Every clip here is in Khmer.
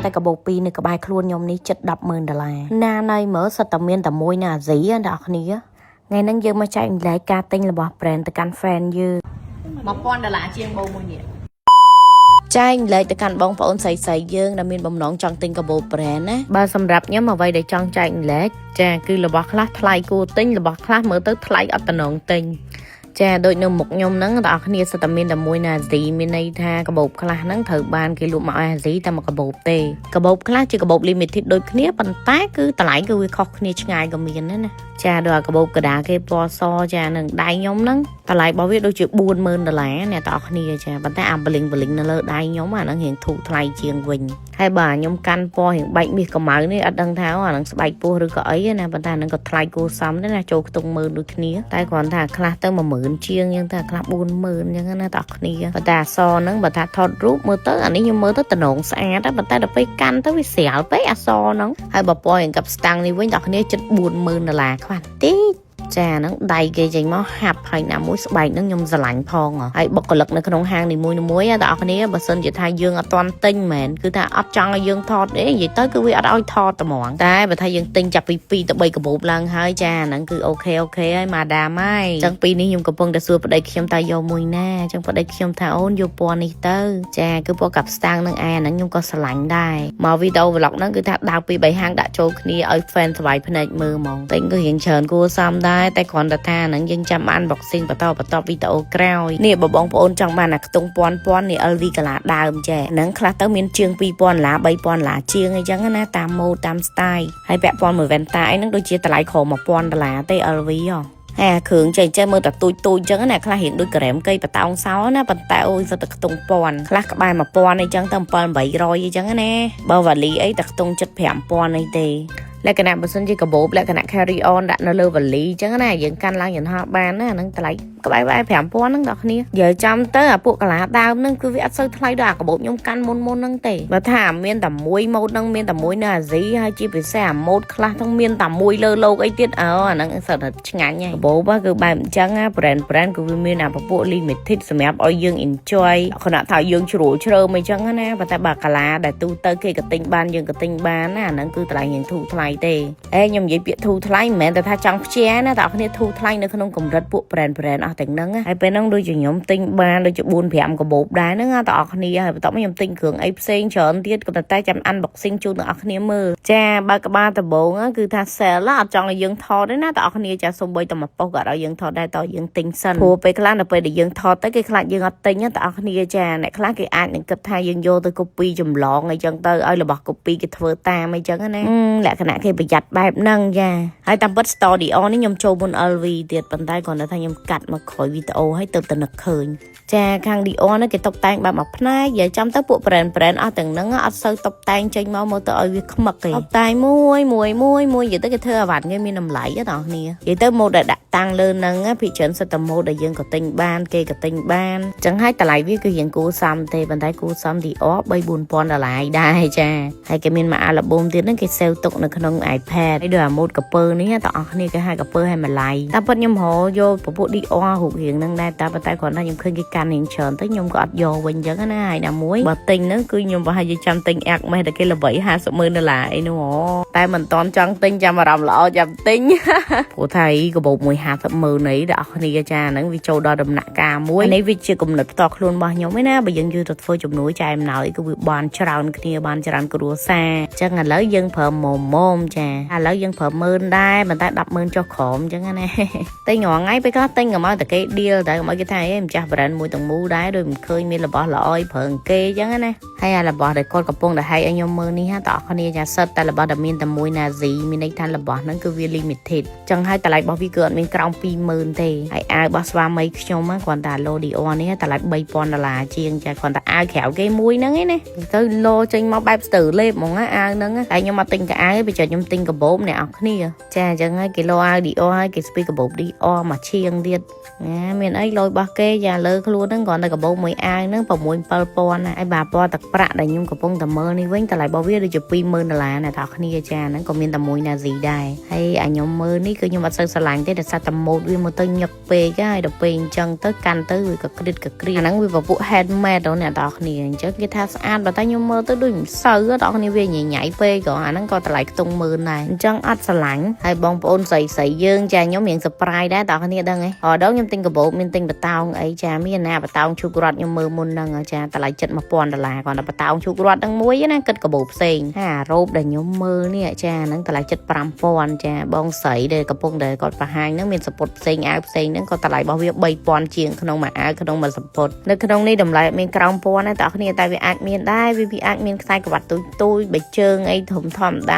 តែកាបូបពីរនៅក្បែរខ្លួនខ្ញុំនេះចិត្ត$10,000ណាណៃមើលសិតតែមានតែមួយណាអាស៊ីណាអ្នកគ្នាថ្ងៃហ្នឹងយើងមកចែកម្លែកការទិញរបស់ brand ទៅកាន់ fan យើង$1000ជាងបូមួយនេះចែកម្លែកទៅកាន់បងប្អូនស្រីៗយើងដែលមានបំណងចង់ទិញកាបូប brand ណាបើសម្រាប់ខ្ញុំអ្វីដែលចង់ចែកម្លែកចាគឺរបស់ខ្លះថ្លៃគួរទិញរបស់ខ្លះមើលទៅថ្លៃអត់តំណងទិញចាដូចនៅមុខខ្ញុំហ្នឹងបងប្អូនគ្នាសិតតែមានតែមួយណាអាស៊ីមានន័យថាកាបូបខ្លះហ្នឹងត្រូវបានគេលក់មកអាស៊ីតែមកកាបូបទេកាបូបខ្លះជាកាបូប limited ដូចគ្នាប៉ុន្តែគឺតម្លៃគឺវាខុសគ្នាឆ្ងាយក៏មានដែរណាចាដល់កាបូបកដាគេពណ៌សចានឹងដៃខ្ញុំហ្នឹងតម្លៃរបស់វាដូចជា$40,000អ្នកទាំងអស់គ្នាចាប៉ុន្តែអាបលីងនៅលើដៃខ្ញុំអាហ្នឹងរៀងធូរថ្លៃជាងវិញហើយបាទខ្ញុំកាន់ពណ៌រៀងបែកមាសកម្ៅនេះអត់ដឹងថាអាហ្នឹងស្បែកពោះឬក៏អីណាប៉ុន្តែអាហ្នឹងក៏ថ្លៃគួរសមដែរណាចូលខ្ទង់10000ដូចគ្នាតែគ្រាន់តែខ្លះទៅ10000ជាងយ៉ាងតែខ្លះ40000យ៉ាងណាទាំងអស់គ្នាប៉ុន្តែអសហ្នឹងបើថាថតរូបមើលទៅអានេះខ្ញុំមើលទៅតំណងស្អាតតែប៉ុន្តែដល់ពេលកាន់ទៅវាស្រាលពេកអសហ្នឹងហើយបើពណ៌រៀងកាប់ស្តាំងនេះវិញទាំងអស់គ្នាចិត្ត$40,000ខ្វះតិចចាហ្នឹងដៃគេចេញមកហាប់ហើយណាមួយស្បែកហ្នឹងខ្ញុំស្រឡាញ់ផងហើយបុគ្គលិកនៅក្នុងហាងនីមួយៗបងប្អូនគ្នាបើសិនជាថាយើងអត់ទាន់ទិញមែនគឺថាអត់ចង់ឲ្យយើងថតទេនិយាយទៅគឺវាអត់ឲ្យថតតែហ្មងតែបើថាយើងទិញចាប់ពី2ទៅ3កាបូបឡើងហើយចាហ្នឹងគឺអូខេហើយម៉ាដាមហើយអញ្ចឹងពេលនេះខ្ញុំកំពុងតែសួរប្តីខ្ញុំតើយកមួយណាអញ្ចឹងប្តីខ្ញុំថាអូនយកពណ៌នេះទៅចាគឺពណ៌កាប់ស្តាំងនឹងអាហ្នឹងខ្ញុំក៏ស្រឡាញ់ដែរមកវីដេអូ vlog ហ្នឹងគឺថាដើរពី3ហាងដាក់ចូលគ្នាឲ្យ fan សប្បាយភ្នែកមើលហ្មងតែគឺរៀងច្រើនគួរសមដែរតែគ្រាន់តែថាហ្នឹងយើងចាំបាន unboxing បន្តវីដេអូក្រោយនេះបងប្អូនចង់បានអាខ្ទង់ពាន់នេះ LV កាឡាដើមចាហ្នឹងខ្លះទៅមានជាង$2000 $3000ជាងអីចឹងណាតាមម៉ូដតាម style ហើយពាក់ព័ន្ធមួយវ៉ែនតាអីហ្នឹងដូចជាតម្លៃក្រោម$1000ទេ LV ហ៎គ្រឿងចេះមើលតែទូចចឹងណាខ្លះរៀងដូចក្រែមកៃបតោងសោណាប៉ុន្តែអូយសិតតែខ្ទង់ពាន់ខ្លះក្បែរ1000អីចឹងទៅ7800អីចឹងណាបើវ៉ាលីអីតែខ្ទង់75000អីទេលក្ខណៈបើសិនជាកាបូបលក្ខណៈ carry on ដាក់នៅលើវ៉ាលីចឹងណាយើងកាន់ឡើងយន្តហោះបានណាហ្នឹងតម្លៃក្បែរ5000ហ្នឹងដល់គ្នាយើចាំទៅអាពួកកាឡាដើមហ្នឹងគឺវាអត់សូវថ្លៃដូចអាកាបូបខ្ញុំកាន់មុនហ្នឹងទេបើថាមានតែមួយម៉ូដហ្នឹងមានតែមួយនៅអាស៊ីហើយជាពិសេសអាម៉ូដខ្លះហ្នឹងមានតែមួយលើលោកអីទៀតអាហ្នឹងសិតតែឆ្ងាញ់ហើយកាបូបគឺបែបអញ្ចឹងណា brand គឺវាមានអាពពួក limited សម្រាប់ឲ្យយើង enjoy ខណៈថាយើងជ្រើមអីចឹងណាប៉ុន្តែបើកាឡាដែលទូទៅគេក៏ទិញបានយើងក៏ទិញបានណាអាហ្នឹងគឺតម្លៃរៀងធូរថ្លៃទេខ្ញុំនិយាយពាក្យធូរថ្លៃមិនមែនតែថាចង់ខ្ជិះណាតែអ្នកគ្នាធូរថ្លៃនៅក្នុងកម្រិតពួក brand អស់ទាំងហ្នឹងហើយពេលហ្នឹងដូចជាខ្ញុំទិញបានដូចជា4-5កាបូបដែរហ្នឹងតែអ្នកគ្នាហើយបន្ទាប់មកខ្ញុំទិញគ្រឿងអីផ្សេងច្រើនទៀតក៏តែចាំ unboxing ជូនអ្នកគ្នាមើលចាបើក្បាលដំបងគឺថា sale អត់ចង់ឲ្យយើងថតទេណាតែអ្នកគ្នាចាសូម្បីតែមកប៉ុសក៏ឲ្យយើងថតដែរតើយើងទិញសិនព្រោះពេលខ្លះដល់ពេលដែលយើងថតទៅគេខ្លាចយើងអត់ទិញតែអ្នកគ្នាចាអ្នកខ្លះគេអាចនឹងគិតថាយើងយកទៅ copy ចម្លងអីចឹងទៅឲ្យរបស់ copy គេធ្វើតាមអីចឹងណាលក្ខណៈគេប្រយ័ត្នបែបហ្នឹងចាហើយតាមពិត story on នេះខ្ញុំចូលមុន LV ទៀតប៉ុន្តែគ្រាន់តែថាខ្ញុំកាត់មកក្រោយវីដេអូឲ្យទៅនឹកឃើញចាខាង Dior នេះគេតុបតែងបែបមួយផ្នែកនិយាយចាំទៅពួក brand អស់ទាំងហ្នឹងអត់សូវតុបតែងចេញមកមើលទៅឲ្យវាខ្មឹកទេតុបតែងមួយនិយាយទៅគេធ្វើអាវ៉ាន់គេមានតម្លៃទេបងប្អូននិយាយទៅម៉ូដដែលដាក់តាំងលើហ្នឹងពីច្រើនសិតតែម៉ូដដែលយើងក៏ទិញបានគេក៏ទិញបានអញ្ចឹងហើយតម្លៃវាគឺរៀងគួរសមទេប៉ុន្តែគួរសម Dior $3-4,000ដែរចាហើយគេមានមួយអាល់ប៊ុមទៀតហ្នឹងគេសេវទុកនៅក្នុង iPad ហើយដូចអាម៉ូដកពើនេះតើអស់គ្នាគេហៅកពើឲ្យម្លាយតែប៉ុតខ្ញុំរកយកពពួក Dior រូបរាងហ្នឹងដែរតែប៉ុន្តែគ្រាន់តែខ្ញុំឃើញគេកាន់រៀងច្រើនទៅខ្ញុំក៏អត់យកវិញអញ្ចឹងណាហើយណាមួយបើទិញហ្នឹងគឺខ្ញុំប្រហែលជាចាំទិញអាក់ម៉េះតែគេល្បី$50,000អីនោះតែមិនតន់ចង់ទិញចាំអារម្មណ៍ល្អចាំទិញព្រោះថាអីកាបូបមួយ$50,000អីដល់អស់គ្នាចាហ្នឹងវាចូលដល់ដំណាក់កាលមួយនេះវាជាគំនិតផ្ទាល់ខ្លួនរបស់ខ្ញុំឯណាបើយើងយកទៅធ្វើជំនួយចែកអំណោយគឺវាបានច្រើនគ្នាបានច្រើនគ្រួសារអញ្ចឹងឥឡូវយើងប្រើមុំចាឥឡូវយើងប្រើ10000ដែរប៉ុន្តែ100000ចុះក្រោមអញ្ចឹងណាតែញ៉ាំថ្ងៃពេលខ្លះទិញក៏មកតែគេ deal តែមកគេថាអេម្ចាស់ brand មួយទាំងមូលដែរដូចមិនឃើញមានរបស់ល្អឲ្យប្រើគេអញ្ចឹងណាហើយអារបស់ដែលគាត់កំពុងតែហែកឲ្យខ្ញុំមើលនេះតើអស់គ្នាចាសិតតែរបស់ដែលមានតែមួយណាស៊ីមានន័យថារបស់ហ្នឹងគឺវា limited អញ្ចឹងហើយតម្លៃរបស់វាគឺអត់មានក្រោម20000ទេហើយអាវរបស់ស្វាមីខ្ញុំគ្រាន់តែ Dior នេះតម្លៃ$3000ជាងចាគ្រាន់តែអាវក្រៅគេមួយហ្នឹងឯណាទៅលោចេញមកបែបស្ទើរលេបហ្មងអាវហ្នឹងតែខ្ញុំមកទិញកៅអាវពេលខ្ញុំទិញកាបូបអ្នកអស់គ្នាចាអញ្ចឹងហើយគេលោអាវ Dior ហើយគេស្ពីកាបូប Dior មកឈៀងទៀត មានអីលុយរបស់គេយ៉ាលើខ្លួនហ្នឹងគ្រាន់តែកាបូបមួយអាវហ្នឹង6-7,000ណាហើយបាទពណ៌ទឹកប្រាក់ដែលខ្ញុំកំពុងតែមើលនេះវិញតម្លៃរបស់វាដូចជា$20,000ណាតោះគ្នាចាហ្នឹងក៏មានតែមួយណាស៊ីដែរហើយអាខ្ញុំមើលនេះគឺខ្ញុំអត់សូវស្រឡាញ់ទេដោយសារតែម៉ូដវាមើលទៅញឹកពេកហើយដល់ពេលអញ្ចឹងទៅកាន់ទៅវាក៏ក្រិតក៏ក្រៀមហ្នឹងវាពពួក handmade ដល់អ្នកតោះគ្នាអញ្ចឹងគេថាស្អាតបើតែខ្ញុំមើលទៅដូចមិនសូវតោះគ្នាវាញ៉ៃពេកក៏អាហ្នឹងក៏តម្លៃខ្ទង់10000ដែរអញ្ចឹងអត់ស្រឡាញ់ហើយបងប្អូនស្រីយើងចាខ្ញុំរៀង surprise ដែរតោះគ្នាដឹងហ៎ដល់ខ្ញុំទិញកាបូបមានទិញបតោងអីចាមានណាបតោងឈូករត់ខ្ញុំមើលមុនហ្នឹងចាតម្លៃ$10,000គាត់តែបតោងឈូករត់ហ្នឹងមួយណាគិតកាបូបផ្សេងអារ៉ូបដែលខ្ញុំមើលនេះចាហ្នឹងតម្លៃ$5,000ចាបងស្រីដែលកំពុងតែគាត់បង្ហាញហ្នឹងមានសពុតផ្សេងអាវផ្សេងហ្នឹងក៏តម្លៃរបស់វា$3,000ជាងក្នុងមួយអាវក្នុងមួយសពុតនៅក្នុងនេះតម្លៃមានក្រោម$1,000ដែរតោះគ្នាតែវាអាចមានដែរវាអាចមានខ្សែក្រវ៉ាត់ទូចបិជើងអីធំធម្មត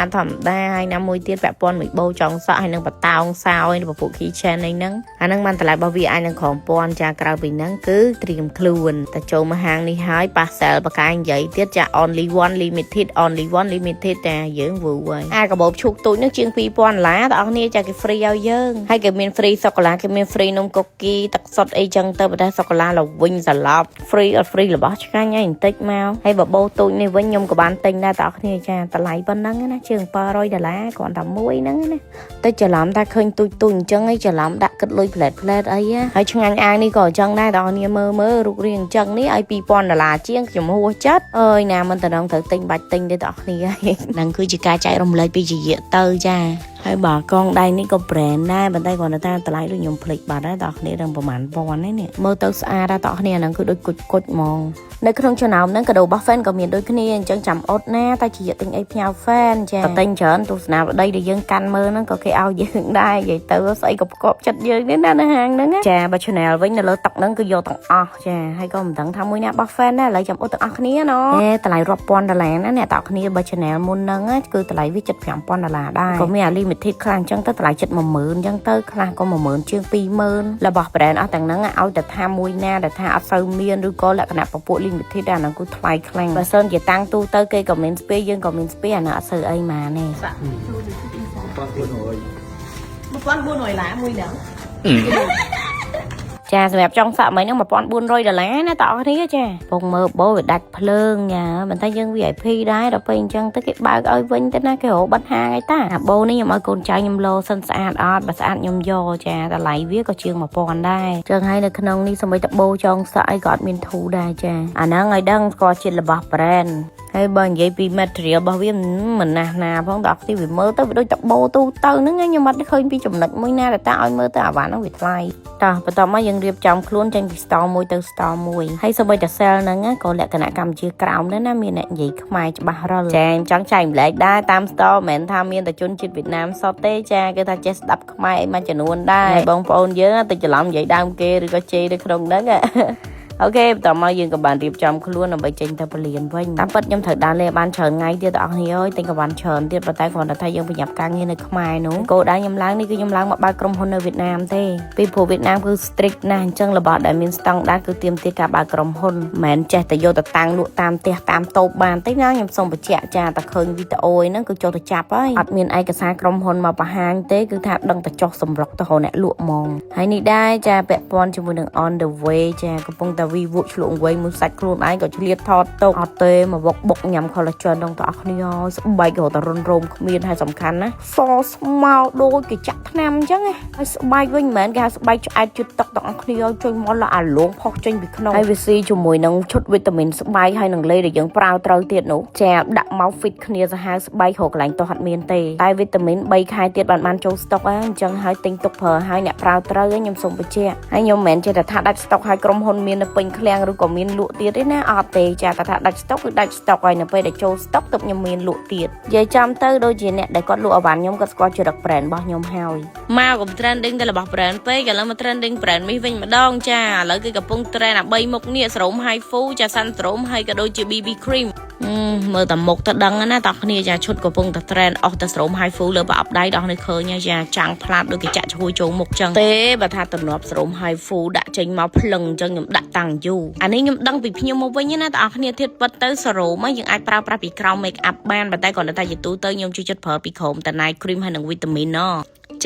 ាហើយណាមួយទៀតពាក់ព័ន្ធមួយបោចង់សក់ហើយនឹងបតោងសោយពពួក keychain អីហ្នឹងអាហ្នឹងបានតម្លៃរបស់វាអាចនឹងក្រោម$1,000ចាក្រៅពីហ្នឹងគឺត្រៀមខ្លួនតែចូលមកហាងនេះហើយប៉ះសែលបកាយនិយាយទៀតចា only one limited តែយើងវូហើយអាកាបូបឈូកទូចនេះជាង$2,000តែអស់គ្នាចាគេ free ឲ្យយើងហើយគេមាន free សូកូឡាគេមាន free នំកុកគីទឹកសុទ្ធអីចឹងទៅប៉ុន្តែសូកូឡាឡើងវិញសឡប់ free អត់ free របស់ឆ្ងាញ់ហើយបន្តិចមកហើយបបោទូចនេះវិញខ្ញុំក៏បានទិញដែរតែអស់គ្នាចាតម្លៃប៉ុណ្ណឹងណាជាង$700គ្រាន់តែមួយហ្នឹងណាតែច្រឡំតែឃើញទូចអញ្ចឹងឯងច្រឡំដាក់គិតលុយផ្លែតអីហើយឆ្ងាញ់អាវនេះក៏អញ្ចឹងដែរតើអ្នកមើលរូបរាងអញ្ចឹងនេះឲ្យ$2,000ជាងខ្ញុំហួសចិត្តអើយណាមិនតំណងត្រូវទិញបាច់ទិញទេតើអ្នកហ្នឹងគឺជាការចែករំលែកពីជាយៈទៅចាហើយបើកងដៃនេះក៏ brand ដែរប៉ុន្តែគ្រាន់តែតម្លៃដូចខ្ញុំភ្លេចបាត់ហើយតើអ្នកដឹងប្រហែល$1,000នេះមើលទៅស្អាតដែរតើអ្នកហ្នឹងគឺដូចគុជហ្មងនៅក្នុងចំណោមហ្នឹងកាដូរបស់ fan ក៏មានដូចគ្នាអញ្ចឹងចាំអត់ណាតែជាយៈទិញអីផ្ញើ fan ចាតែទិញច្រើនទស្សនាវដ្តីដែលយើងកាន់មើលហ្នឹងក៏គេឲ្យយើងដែរនិយាយទៅស្អីក៏ប្រកបចិត្តយើងនេះណានៅហាងហ្នឹងចាបើ channel វិញនៅលើតុហ្នឹងគឺយកទាំងអស់ចាហើយក៏មិនដឹងថាមួយណារបស់ fan ដែរឥឡូវចាំអត់ទាំងអស់គ្នាណតម្លៃរាប់ពាន់ដុល្លារណាអ្នកតើគ្នាបើ channel មុនហ្នឹងគឺតម្លៃវា$75,000ដែរក៏មានអា limited ខ្លះអញ្ចឹងទៅតម្លៃ$100,000អញ្ចឹងទៅខ្លះក៏$10,000ជាង$20,000របស់ brand អស់ទាំងហ្នឹងឲ្យតែថាមួយណាដែលថាអត់សូវមានឬក៏លក្ខណៈពពួក limited អាហ្នឹងគឺថ្លៃខ្លាំងបើសិនជាតាំងទូទៅគេក៏មានស្ពេយើងក៏មានស្ពេអាហ្នឹងអត់សូវអីម៉ាទេ$1,400មួយហ្នឹងចាសម្រាប់ចុងសក់មិញហ្នឹង$1,400ណាតើអស់គ្នាចាពងមើលបោវាដាច់ភ្លើងយ៉ាប៉ុន្តែយើង VIP ដែរដល់ពេលអញ្ចឹងទៅគេបើកឲ្យវិញទៅណាគេរកបាត់ហាងឯតាអាបោនេះខ្ញុំឲ្យកូនចៅខ្ញុំលោសិនស្អាតអត់បើស្អាតខ្ញុំយកចាតម្លៃវាក៏ជាង$1,000ដែរចឹងហើយនៅក្នុងនេះសម្បីតែបោចុងសក់អីក៏អត់មានធូរដែរចាអាហ្នឹងឲ្យដឹងស្គាល់ជាតិរបស់ brand ហើយបើនិយាយពី material របស់វាមិនណាស់ណាផងតើទីវាមើលទៅវាដូចតបោទូទៅហ្នឹងខ្ញុំអត់ឃើញពីចំណុចមួយណាដែលតាឲ្យមើលទៅអាវ៉ាន់ហ្នឹងវាថ្លៃតោះបន្តមកយើងរៀបចំខ្លួនចេញពី store មួយទៅ store មួយហើយសូម្បីតែ sale ហ្នឹងក៏លក្ខណៈកម្ពុជាក្រោមដែរណាមានអ្នកនិយាយខ្មែរច្បាស់រលចាចង់ចែកម្លែកដែរតាម store មិនមែនថាមានតែជនជាតិវៀតណាមសតទេចាគេថាចេះស្ដាប់ខ្មែរអីមួយចំនួនដែរបងប្អូនយើងទៅច្រឡំនិយាយដើមគេឬក៏ជេរនៅក្នុងហ្នឹងអូខេបន្តមកយើងក៏បានរៀបចំខ្លួនដើម្បីចេញទៅពលានវិញតាមពិតខ្ញុំត្រូវដើរលេងបានច្រើនថ្ងៃទៀតបងប្អូនអើយទិញកវ៉ាន់ច្រើនទៀតប៉ុន្តែគ្រាន់តែថាយើងប្រញាប់ការងារនៅខ្មែរនោះគោលដៅខ្ញុំឡើងនេះគឺខ្ញុំឡើងមកបើកក្រុមហ៊ុននៅវៀតណាមទេពីព្រោះវៀតណាមគឺ strict ណាស់អញ្ចឹងរបស់ដែលមានស្តង់ដារគឺទាមទារការបើកក្រុមហ៊ុនមិនមែនចេះតែយកទៅតាំងលក់តាមផ្ទះតាមតូបបានទេណាខ្ញុំសូមបញ្ជាក់ចាតែឃើញវីដេអូហ្នឹងគឺចូលទៅចាប់ហើយអត់មានឯកសារក្រុមហ៊ុនមកបង្ហាញទេគឺថាដឹងតែចុះសម្រុកទៅរកអ្នកលក់ហ្មងហើយនេះដែរចាពាក់ព័ន្ធជាមួយនឹង on the way ចាកំពុងតែវីវក់ឆ្លក់វែងមួយសាច់ខ្លួនឯងក៏ឆ្លៀតថតទុកអត់ទេមកវឹកបុកញ៉ាំ collagen ដល់បងប្អូនគ្នាស្បែកក៏តែរុនរោមគ្មានហើយសំខាន់ណាសស្មៅដូចគេចាក់ថ្នាំអញ្ចឹងហើយស្បែកវិញមិនមែនគេហៅស្បែកឆ្អែតជិតទឹកបងប្អូនគ្នាជួយមកអាលងផុសចេញពីក្នុងហើយវាស៊ីជាមួយនឹងឈុតវីតាមីនស្បែកហើយនឹងលេដែលយើងប្រើត្រូវទៀតនោះចាដាក់មក fit គ្នាសាហាវស្បែករកកន្លែងទាស់អត់មានទេតែវីតាមីន3ខែទៀតបានចូលស្តុកអញ្ចឹងហើយទិញទុកប្រើហើយអ្នកប្រើត្រូវខ្ញុំសូមបញ្ជាក់ហើយខ្ញុំមិនមែនចេះតែថាដាច់ស្តុកហើយក្រុមហ៊ុនមាននៅពេញឃ្លាំងឬក៏មានលក់ទៀតទេណាអត់ទេចាតែថាដាច់ស្តុកគឺដាច់ស្តុកហើយនៅពេលដែលចូលស្តុកទើបខ្ញុំមានលក់ទៀតនិយាយចាំទៅដូចជាអ្នកដែលគាត់លក់អវ៉ាន់ខ្ញុំគាត់ស្គាល់ចរិត brand របស់ខ្ញុំហើយមកក៏ trending តែរបស់ brand ពេកឥឡូវមក trending brand នេះវិញម្ដងចាឥឡូវគឺកំពុង trend អា3មុខនេះស្រោម Haifu ចា Sunstrom ហើយក៏ដូចជា BB cream មើលតែមុខទៅដឹងណាតោះគ្នាចាឈុតកំពុងតែ trend អស់តែស្រោម Haifu លើប្រអប់ដៃដល់នេះឃើញចាចាំងផ្លាតដូចគេចាក់ឈ្ហួយចូលមុខចឹងទេបើថាទំនាប់ស្រោម Haifu ដាក់ចេញមកភ្លឹងចឹងខ្ញុំដាក់តាំងយូរអានេះខ្ញុំដឹងពីខ្ញុំមកវិញណាតើអ្នកគ្នាធៀបពិតទៅសរោមយើងអាចប្រើប្រាស់ពីក្រោម make up បានប៉ុន្តែគ្រាន់តែជាទូទៅខ្ញុំជួយចិត្តប្រើពីក្រោមតែ night cream ហើយនិង vitamin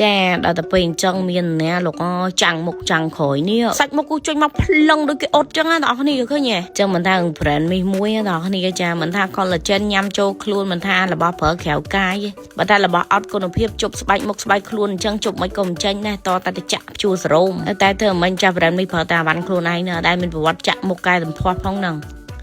ចាដល់ទៅពេលអញ្ចឹងមានណាលោកចាំងមុខចាំងក្រោយនេះសាច់មុខគូចុញមកផ្លឹងដូចគេអត់ចឹងណាបងប្អូនឃើញទេចឹងមិនថា brand មីមួយបងប្អូនចាមិនថា collagen ញ៉ាំចូលខ្លួនមិនថារបស់ប្រើក្រៅកាយបើតែរបស់អត់គុណភាពជប់ស្បែកមុខស្បែកខ្លួនអញ្ចឹងជប់មិនក៏មិនចេញដែរតតែទៅចាក់ជួសរោមតែធ្វើមិនចាស់ brand មីប្រើតែវ៉ាន់ខ្លួនឯងណាដែលមានប្រវត្តិចាក់មុខកែសម្ផស្សផងហ្នឹង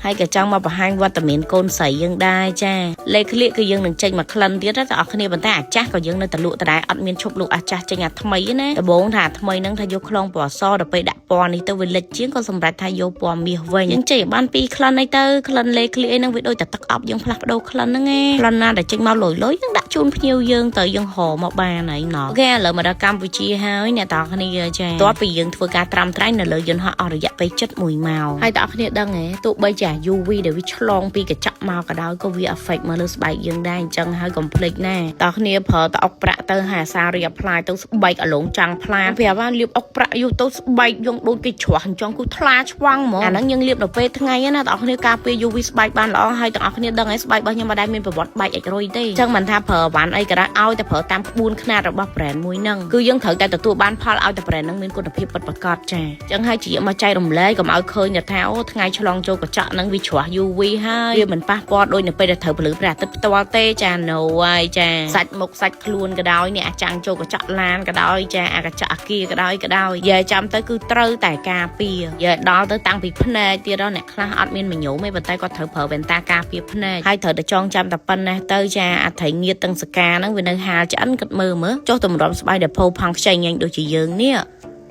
ហើយក៏ចង់មកបង្ហាញវត្តមានកូនស្រីយើងដែរចាលេខក្លៀកគឺយើងនឹងចេញមកក្លិនទៀតតែអស់គ្នាប៉ុន្តែអាចាស់ក៏យើងនៅតែលក់ដដែលអត់មានឈប់លក់អាចាស់ចេញអាថ្មីណាដំបូងថាថ្មីហ្នឹងថាយកខ្លងពណ៌សដល់ពេលដាក់ពណ៌នេះទៅវាលិចជាងក៏សម្រាប់ថាយកពណ៌មាសវិញយើងចេញបានពីរក្លិនអីទៅក្លិនលេខក្លៀកអីហ្នឹងវាដូចតែទឹកអប់យើងផ្លាស់ប្ដូរក្លិនហ្នឹងឯងក្លិនណាដែលចេញមកលុយយើងដាក់ជូនភ្ញៀវយើងទៅយើងហៅមកបានហើយណោះអូខេឥឡូវមកដល់កម្ពុជាហើយអ្នកទាំងគ្នាចាតោះពីយើងធ្វើការត្រាំត្រែងនៅលើយន្តហោះអស់រយៈពេល7 1ម៉ោងហើយទាំងគ្នាដឹងហ៎ទោះបីចា UV ដែលវាឆ្លងពីកញ្ចក់មកក៏ដោយក៏វា affect មកលើស្បែកយើងដែរអញ្ចឹងហើយកុំភ្លេចណាតោះគ្នាប្រើតអុកប្រាក់ទៅហាសាររី apply ទៅស្បែកអាឡងចាំងផ្លាប្រាប់ថាលាបអុកប្រាក់យកទៅស្បែកយើងដូចគេច្រោះអញ្ចឹងគឺថ្លាឆ្វាំងហ្មងអាហ្នឹងយើងលាបដល់ពេលថ្ងៃណាតោះគ្នាការពារ UV ស្បែកបានល្អហើយទាំងអស់គ្នាដឹងហើយស្បែករបស់ខ្ញុំមិនដែលមានប្រវត្តិបែកអិចរុយទេអញ្ចឹងមិនថាប្រើវ៉ាន់អីក៏ដោយឲ្យតែប្រើតាមក្បួនខ្នាតរបស់ brand មួយហ្នឹងគឺយើងត្រូវតែទទួលបានផលឲ្យតែ brand ហ្នឹងមានគុណភាពពិតប្រាកដចាអញ្ចឹងហើយជាមកចែករំលែកកុំឲ្យឃើញថាអូថ្ងៃឆ្លងចូលកញ្ចក់ហ្នឹងវាច្រោះ UV ហើយវាមិនប៉ះពាល់ដូចនៅពេលដែលត្រូវពលឺព្រះអាទិត្យផ្ទាល់ទេចា no ហើយចាសាច់មុខសាច់ខ្លួនក៏ដោយអ្នកអាចាំងចូលកញ្ចក់ឡានក៏ដោយចាអាកញ្ចក់អាគារក៏ដោយយាយចាំទៅគឺត្រូវតែការពារយាយដល់ទៅតាំងពីភ្នែកទៀតអ្នកខ្លះអត់មានមញោមទេប៉ុន្តែគាត់ត្រូវប្រើវ៉ែនតាការពារភ្នែកហើយត្រូវតែចងចាំតែប៉ុណ្ណេះទៅចាអាត្រីងៀតទាំងសកាហ្នឹងវានៅហាលឆ្អិនគិតមើលចុះតម្រាំស្បែកដែលផោផង់ខ្ចីញ៉ាញ់ដូចជាយើងនេះ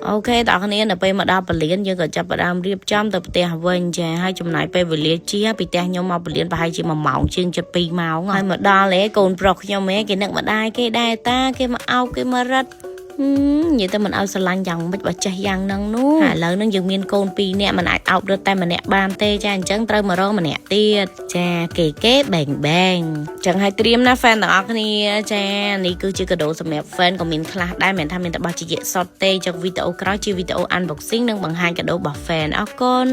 អូខេតើអ្នកនៅពេលមកដល់ពលានយើងក៏ចាប់ផ្ដើមរៀបចំទៅផ្ទះវិញចាហើយចំណាយពេលវេលាជាពីផ្ទះខ្ញុំមកពលានប្រហែលជា1ម៉ោងជាង7 ម៉ោងហើយមកដល់ហ៎កូនប្រុសខ្ញុំគេនឹកម្ដាយគេដែរតាគេមកអោបគេមករត់និយាយទៅមិនឲ្យស្រឡាញ់យ៉ាងម៉េចបើចេះយ៉ាងហ្នឹងនោះឥឡូវហ្នឹងយើងមានកូន2នាក់មិនអាចអោបរត់តែម្នាក់បានទេចាអញ្ចឹងត្រូវមករកម្នាក់ទៀតចាគេបែងអញ្ចឹងឲ្យត្រៀមណា fan ទាំងអស់គ្នាចានេះគឺជាកាដូសម្រាប់ fan ក៏មានខ្លះដែរមិនថាមានតែបោះជាយៈសុតទេចុះវីដេអូក្រោយជាវីដេអូ unboxing និងបង្ហាញកាដូរបស់ fan អរគុណ